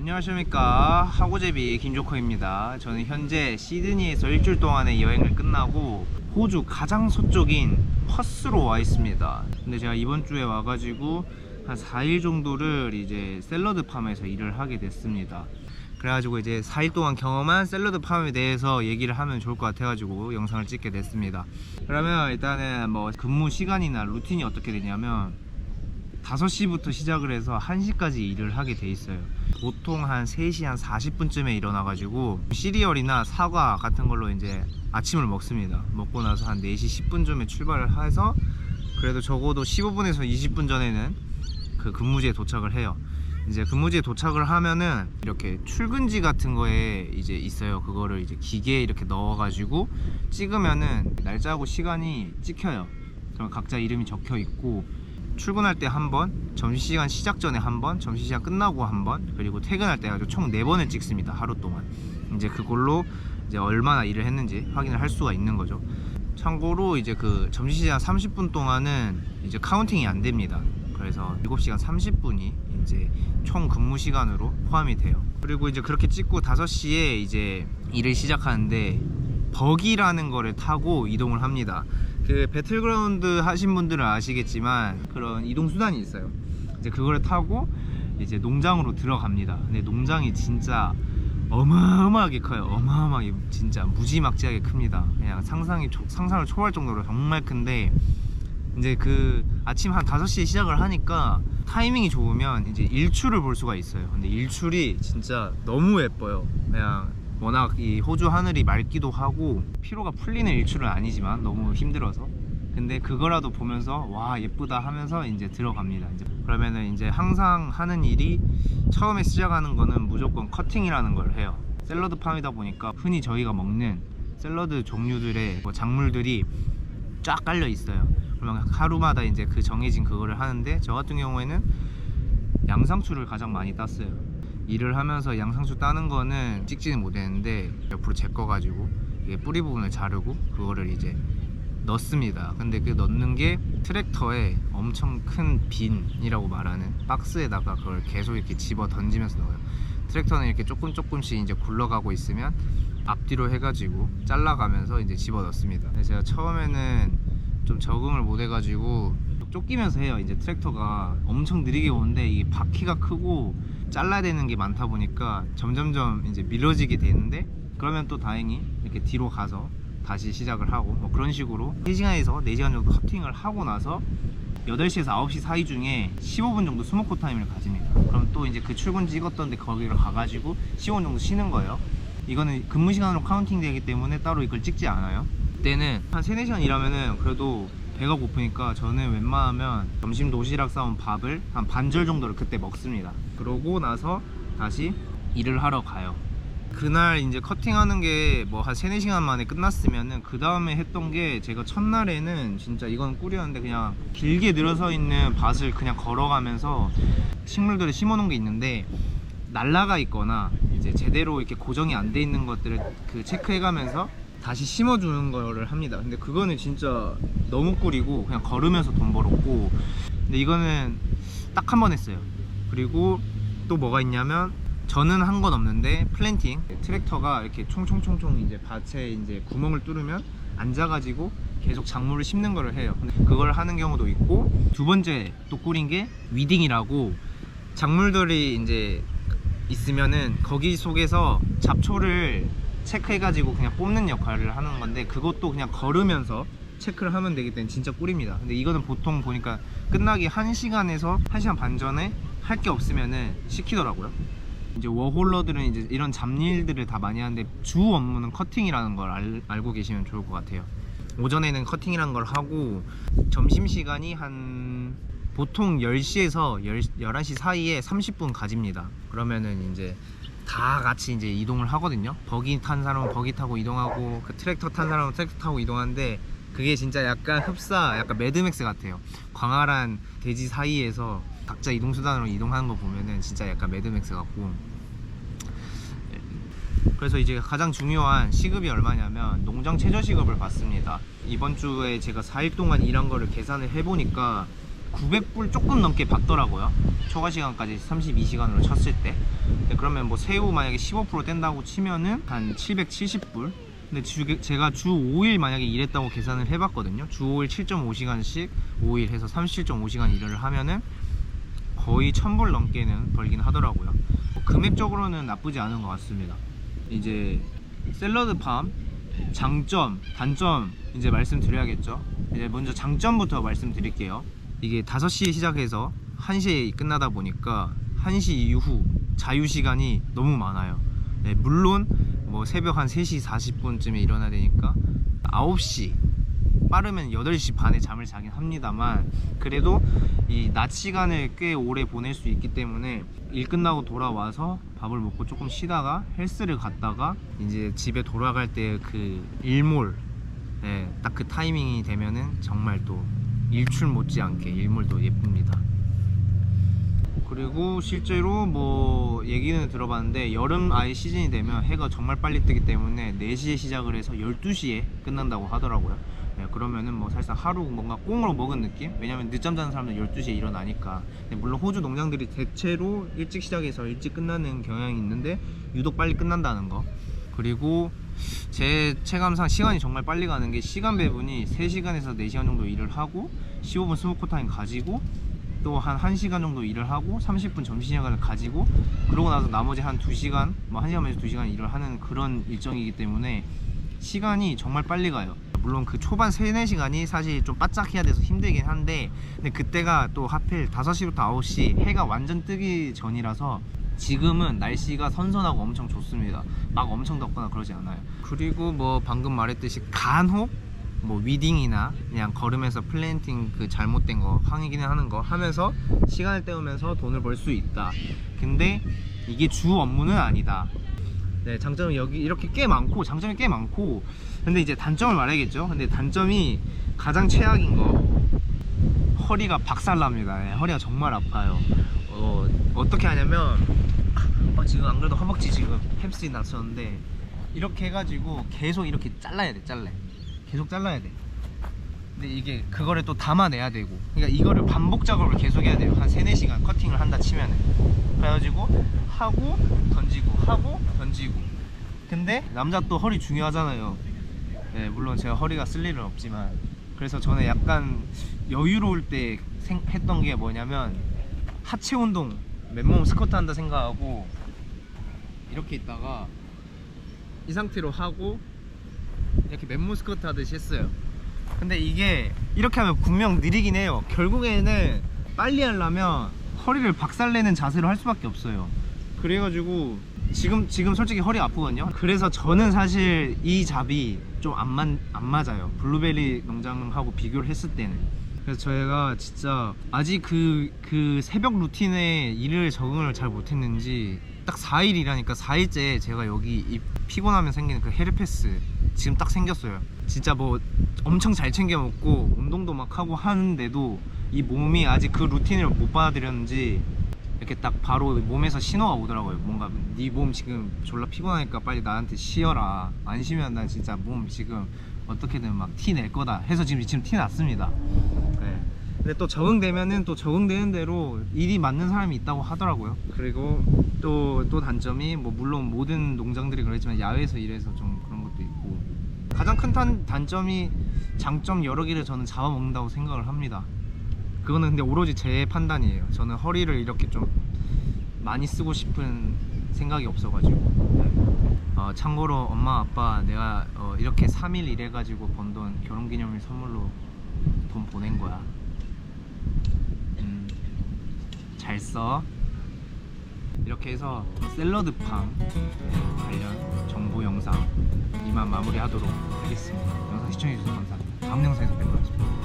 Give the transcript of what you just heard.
안녕하십니까, 하고제비 김조커입니다. 저는 현재 시드니에서 일주일 동안의 여행을 끝나고 호주 가장 서쪽인 퍼스로 와 있습니다. 근데 제가 이번 주에 와가지고 한 4일 정도를 이제 샐러드 팜에서 일을 하게 됐습니다. 그래가지고 이제 4일 동안 경험한 샐러드 팜에 대해서 얘기를 하면 좋을 것 같아가지고 영상을 찍게 됐습니다. 그러면 일단은 뭐 근무 시간이나 루틴이 어떻게 되냐면 5시부터 시작을 해서 1시까지 일을 하게 돼 있어요. 보통 한 3시 한 40분쯤에 일어나가지고 시리얼이나 사과 같은 걸로 이제 아침을 먹습니다. 먹고 나서 한 4시 10분쯤에 출발을 해서 그래도 적어도 15분에서 20분 전에는 그 근무지에 도착을 해요. 이제 근무지에 도착을 하면은 이렇게 출근지 같은 거에 이제 있어요. 그거를 이제 기계에 이렇게 넣어가지고 찍으면은 날짜하고 시간이 찍혀요. 그럼 각자 이름이 적혀 있고, 출근할 때 한 번, 점심시간 시작 전에 한 번, 점심시간 끝나고 한 번, 그리고 퇴근할 때 아주 총 4번을 찍습니다. 하루 동안. 이제 그걸로 이제 얼마나 일을 했는지 확인을 할 수가 있는 거죠. 참고로 이제 그 점심시간 30분 동안은 이제 카운팅이 안 됩니다. 그래서 7시간 30분이 이제 총 근무 시간으로 포함이 돼요. 그리고 이제 그렇게 찍고 5시에 이제 일을 시작하는데 버기라는 거를 타고 이동을 합니다. 그 배틀그라운드 하신 분들은 아시겠지만 그런 이동 수단이 있어요. 이제 그거를 타고 이제 농장으로 들어갑니다. 근데 농장이 진짜 어마어마하게 커요. 어마어마하게 진짜 무지막지하게 큽니다. 그냥 상상을 초월할 정도로 정말 큰데, 이제 그 아침 한 5시에 시작을 하니까 타이밍이 좋으면 이제 일출을 볼 수가 있어요. 근데 일출이 진짜 너무 예뻐요. 그냥 워낙 이 호주 하늘이 맑기도 하고 피로가 풀리는 일출은 아니지만 너무 힘들어서, 근데 그거라도 보면서 와 예쁘다 하면서 이제 들어갑니다. 이제 그러면은 이제 항상 하는 일이 처음에 시작하는 거는 무조건 커팅이라는 걸 해요. 샐러드 팜이다 보니까 흔히 저희가 먹는 샐러드 종류들의 뭐 작물들이 쫙 깔려 있어요. 그러면 하루마다 이제 그 정해진 그거를 하는데, 저 같은 경우에는 양상추를 가장 많이 땄어요. 일을 하면서 양상추 따는 거는 찍지는 못했는데 옆으로 제껴가지고 이게 뿌리 부분을 자르고 그거를 이제 넣습니다. 근데 그 넣는 게 트랙터에 엄청 큰 빈이라고 말하는 박스에다가 그걸 계속 이렇게 집어 던지면서 넣어요. 트랙터는 이렇게 조금씩 이제 굴러가고 있으면 앞뒤로 해가지고 잘라가면서 이제 집어 넣습니다. 근데 제가 처음에는 좀 적응을 못 해가지고 쫓기면서 해요. 이제 트랙터가 엄청 느리게 오는데 이게 바퀴가 크고 잘라야 되는 게 많다 보니까 점점점 이제 미뤄지게 되는데, 그러면 또 다행히 이렇게 뒤로 가서 다시 시작을 하고 뭐 그런 식으로 3시간에서 4시간 정도 커팅을 하고 나서 8시에서 9시 사이 중에 15분 정도 스모크 타임을 가집니다. 그럼 또 이제 그 출근 찍었던 데 거기를 가가지고 15분 정도 쉬는 거예요. 이거는 근무 시간으로 카운팅 되기 때문에 따로 이걸 찍지 않아요. 그때는 한 3-4시간 일하면은 그래도 배가 고프니까 저는 웬만하면 점심 도시락 싸온 밥을 한 반절 정도를 그때 먹습니다. 그러고 나서 다시 일을 하러 가요. 그날 이제 커팅하는 게 뭐 한 3-4시간 만에 끝났으면은 그 다음에 했던 게, 제가 첫날에는 진짜 이건 꿀이었는데 그냥 길게 늘어서 있는 밭을 그냥 걸어가면서 식물들을 심어 놓은 게 있는데 날라가 있거나 이제 제대로 이렇게 고정이 안 돼 있는 것들을 그 체크해 가면서 다시 심어주는 거를 합니다. 근데 그거는 진짜 너무 꿀이고 그냥 걸으면서 돈 벌었고, 근데 이거는 딱 한 번 했어요. 그리고 또 뭐가 있냐면, 저는 한 건 없는데 플랜팅 트랙터가 이렇게 총총총총 이제 밭에 이제 구멍을 뚫으면 앉아가지고 계속 작물을 심는 거를 해요. 근데 그걸 하는 경우도 있고, 두 번째 또 꿀인 게 위딩이라고, 작물들이 이제 있으면은 거기 속에서 잡초를 체크해가지고 그냥 뽑는 역할을 하는 건데, 그것도 그냥 걸으면서 체크를 하면 되기 때문에 진짜 꿀입니다. 근데 이거는 보통 보니까 끝나기 1시간에서 1시간 반 전에 할 게 없으면은 시키더라고요. 이제 워홀러들은 이제 이런 잡일들을 다 많이 하는데 주 업무는 커팅이라는 걸 알고 계시면 좋을 것 같아요. 오전에는 커팅이라는 걸 하고, 점심시간이 한 보통 10시에서 11시 사이에 30분 가집니다. 그러면은 이제 다 같이 이제 이동을 하거든요. 버기 탄 사람은 버기 타고 이동하고, 그 트랙터 탄 사람은 트랙터 타고 이동하는데, 그게 진짜 약간 약간 매드맥스 같아요. 광활한 대지 사이에서 각자 이동수단으로 이동하는 거 보면은 진짜 약간 매드맥스 같고. 그래서 이제 가장 중요한 시급이 얼마냐면 농장 최저 시급을 받습니다. 이번 주에 제가 4일 동안 일한 거를 계산을 해보니까 900불 조금 넘게 받더라고요. 초과 시간까지 32시간으로 쳤을 때. 그러면 뭐 새우 만약에 15% 뗀다고 치면은 한 770불. 근데 제가 주 5일 만약에 일했다고 계산을 해봤거든요. 주 5일 7.5시간씩 5일 해서 37.5시간 일을 하면은 거의 1000불 넘게는 벌긴 하더라고요. 금액적으로는 나쁘지 않은 것 같습니다. 이제 샐러드팜 장점, 단점 이제 말씀드려야겠죠. 이제 먼저 장점부터 말씀드릴게요. 이게 5시에 시작해서 1시에 끝나다 보니까 1시 이후 자유시간이 너무 많아요. 네, 물론 뭐 새벽 한 3시 40분쯤에 일어나야 되니까 9시 빠르면 8시 반에 잠을 자긴 합니다만, 그래도 이 낮 시간을 꽤 오래 보낼 수 있기 때문에 일 끝나고 돌아와서 밥을 먹고 조금 쉬다가 헬스를 갔다가 이제 집에 돌아갈 때 그 일몰, 네, 딱 그 타이밍이 되면은 정말 또 일출 못지않게 일몰도 예쁩니다. 그리고 실제로 뭐 얘기는 들어봤는데 여름 아예 시즌이 되면 해가 정말 빨리 뜨기 때문에 4시에 시작을 해서 12시에 끝난다고 하더라고요. 네, 그러면은 뭐 사실상 하루 뭔가 꽁으로 먹은 느낌? 왜냐면 늦잠 자는 사람들 12시에 일어나니까. 물론 호주 농장들이 대체로 일찍 시작해서 일찍 끝나는 경향이 있는데 유독 빨리 끝난다는 거. 그리고 제 체감상 시간이 정말 빨리 가는 게 시간 배분이 3시간에서 4시간 정도 일을 하고 15분 스모크 타임 가지고 또 한 1시간 정도 일을 하고 30분 점심시간을 가지고 그러고 나서 나머지 한 2시간, 뭐 1시간에서 2시간 일을 하는 그런 일정이기 때문에 시간이 정말 빨리 가요. 물론 그 초반 3-4시간이 사실 좀 바짝 해야 돼서 힘들긴 한데, 근데 그때가 또 하필 5시부터 9시 해가 완전 뜨기 전이라서 지금은 날씨가 선선하고 엄청 좋습니다. 막 엄청 덥거나 그러지 않아요. 그리고 뭐 방금 말했듯이 간혹 뭐 위딩이나 그냥 걸으면서 플랜팅 그 잘못된 거 황이기는 하는 거 하면서 시간을 때우면서 돈을 벌 수 있다. 근데 이게 주 업무는 아니다. 네, 장점은 여기 이렇게 꽤 많고 장점이 꽤 많고, 근데 이제 단점을 말해야겠죠. 근데 단점이 가장 최악인 거, 허리가 박살납니다. 네, 허리가 정말 아파요. 어떻게 하냐면 지금 안 그래도 허벅지 지금 햄스트링 났었는데 이렇게 해가지고 계속 이렇게 잘라야 돼. 계속 잘라야 돼. 근데 이게 그거를 또 담아내야 되고, 그러니까 이거를 반복 작업을 계속 해야 돼요. 한 3-4시간 커팅을 한다 치면은. 그래가지고 하고 던지고 하고 던지고. 근데 남자 또 허리 중요하잖아요. 네, 물론 제가 허리가 쓸 일은 없지만, 그래서 저는 약간 여유로울 때 했던 게 뭐냐면 하체 운동, 맨몸 스쿼트 한다 생각하고 이렇게 있다가 이 상태로 하고 이렇게 맨몸 스쿼트 하듯이 했어요. 근데 이게 이렇게 하면 분명 느리긴 해요. 결국에는 빨리 하려면 허리를 박살내는 자세로 할 수밖에 없어요. 그래가지고 지금 솔직히 허리 아프거든요. 그래서 저는 사실 이 잡이 좀 안 맞아요. 블루베리 농장하고 비교를 했을 때는. 그래서 저희가 진짜 아직 그 새벽 루틴에 일을 적응을 잘 못했는지 딱 4일 일하니까 4일째 제가 여기 이 피곤하면 생기는 그 헤르페스 지금 딱 생겼어요. 진짜 뭐 엄청 잘 챙겨 먹고 운동도 막 하고 하는데도 이 몸이 아직 그 루틴을 못 받아들였는지 이렇게 딱 바로 몸에서 신호가 오더라고요. 뭔가 네 몸 지금 졸라 피곤하니까 빨리 나한테 쉬어라. 안 쉬면 나 진짜 몸 지금 어떻게든 막 티 낼 거다 해서 지금 티 났습니다. 네. 근데 또 적응되면은 또 적응되는 대로 일이 맞는 사람이 있다고 하더라고요. 그리고 또 단점이 뭐 물론 모든 농장들이 그렇지만 야외에서 일해서 좀 그런 것도 있고, 가장 큰 단점이 장점 여러 개를 저는 잡아먹는다고 생각을 합니다. 그거는 근데 오로지 제 판단이에요. 저는 허리를 이렇게 좀 많이 쓰고 싶은 생각이 없어가지고. 네. 참고로 엄마 아빠 내가 이렇게 3일 일해가지고 번 돈 결혼기념일 선물로 돈 보낸 거야. 잘 써. 이렇게 해서 샐러드팜 관련 정보 영상 이만 마무리하도록 하겠습니다. 영상 시청해주셔서 감사합니다. 다음 영상에서 뵙도록 하겠습니다.